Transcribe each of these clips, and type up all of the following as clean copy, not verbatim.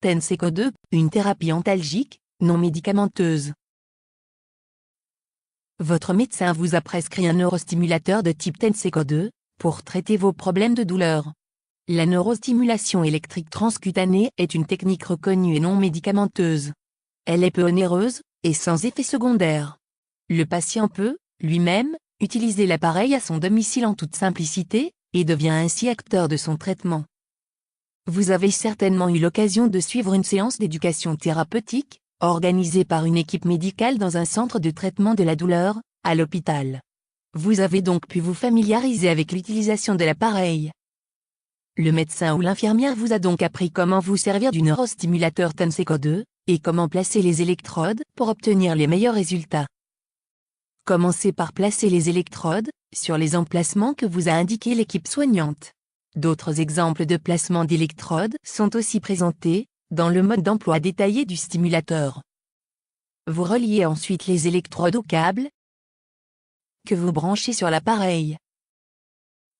Tenseco2, une thérapie antalgique, non médicamenteuse. Votre médecin vous a prescrit un neurostimulateur de type Tenseco2 pour traiter vos problèmes de douleur. La neurostimulation électrique transcutanée est une technique reconnue et non médicamenteuse. Elle est peu onéreuse et sans effet secondaire. Le patient peut, lui-même, utiliser l'appareil à son domicile en toute simplicité et devient ainsi acteur de son traitement. Vous avez certainement eu l'occasion de suivre une séance d'éducation thérapeutique, organisée par une équipe médicale dans un centre de traitement de la douleur, à l'hôpital. Vous avez donc pu vous familiariser avec l'utilisation de l'appareil. Le médecin ou l'infirmière vous a donc appris comment vous servir du neurostimulateur Tenseco2, et comment placer les électrodes pour obtenir les meilleurs résultats. Commencez par placer les électrodes sur les emplacements que vous a indiqués l'équipe soignante. D'autres exemples de placement d'électrodes sont aussi présentés dans le mode d'emploi détaillé du stimulateur. Vous reliez ensuite les électrodes au câble que vous branchez sur l'appareil.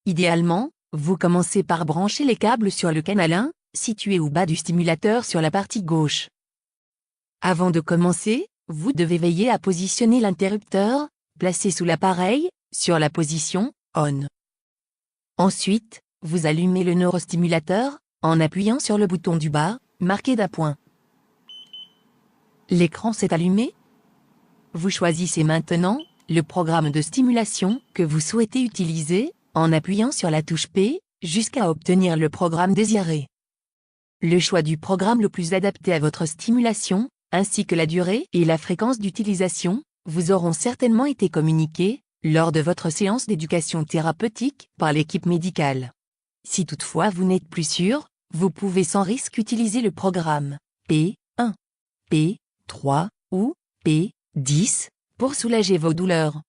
Idéalement, vous commencez par brancher les câbles sur le canal 1, situé au bas du stimulateur sur la partie gauche. Avant de commencer, vous devez veiller à positionner l'interrupteur, placé sous l'appareil, sur la position « On ». Ensuite, vous allumez le neurostimulateur, en appuyant sur le bouton du bas, marqué d'appoint. L'écran s'est allumé. Vous choisissez maintenant le programme de stimulation que vous souhaitez utiliser, en appuyant sur la touche P, jusqu'à obtenir le programme désiré. Le choix du programme le plus adapté à votre stimulation, ainsi que la durée et la fréquence d'utilisation, vous auront certainement été communiqués lors de votre séance d'éducation thérapeutique par l'équipe médicale. Si toutefois vous n'êtes plus sûr, vous pouvez sans risque utiliser le programme P1, P3 ou P10 pour soulager vos douleurs.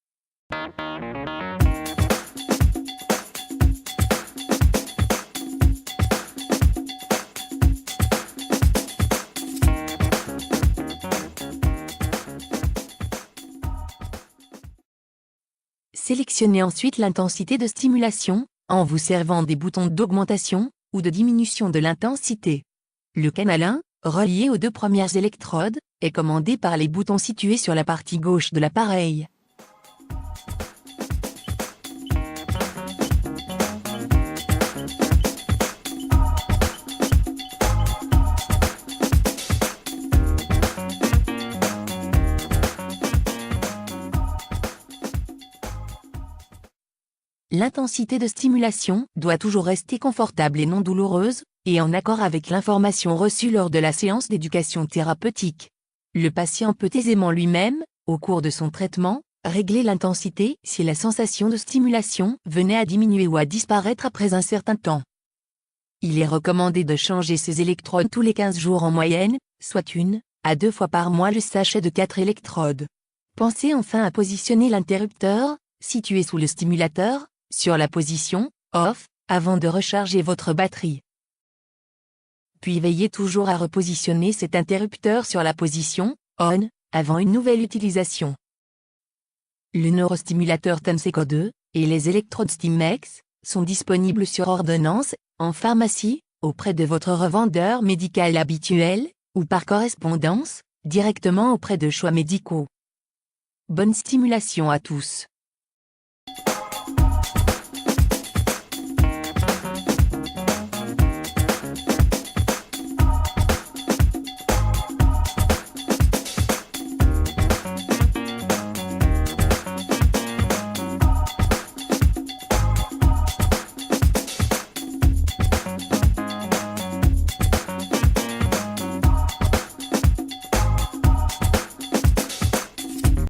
Sélectionnez ensuite l'intensité de stimulation, en vous servant des boutons d'augmentation ou de diminution de l'intensité. Le canal 1, relié aux deux premières électrodes, est commandé par les boutons situés sur la partie gauche de l'appareil. L'intensité de stimulation doit toujours rester confortable et non douloureuse, et en accord avec l'information reçue lors de la séance d'éducation thérapeutique. Le patient peut aisément lui-même, au cours de son traitement, régler l'intensité si la sensation de stimulation venait à diminuer ou à disparaître après un certain temps. Il est recommandé de changer ces électrodes tous les 15 jours en moyenne, soit 1 à 2 fois par mois le sachet de 4 électrodes. Pensez enfin à positionner l'interrupteur, situé sous le stimulateur, sur la position « Off » avant de recharger votre batterie. Puis veillez toujours à repositionner cet interrupteur sur la position « On » avant une nouvelle utilisation. Le neurostimulateur Tenseco2 et les électrodes Stimex sont disponibles sur ordonnance, en pharmacie, auprès de votre revendeur médical habituel, ou par correspondance, directement auprès de choix médicaux. Bonne stimulation à tous.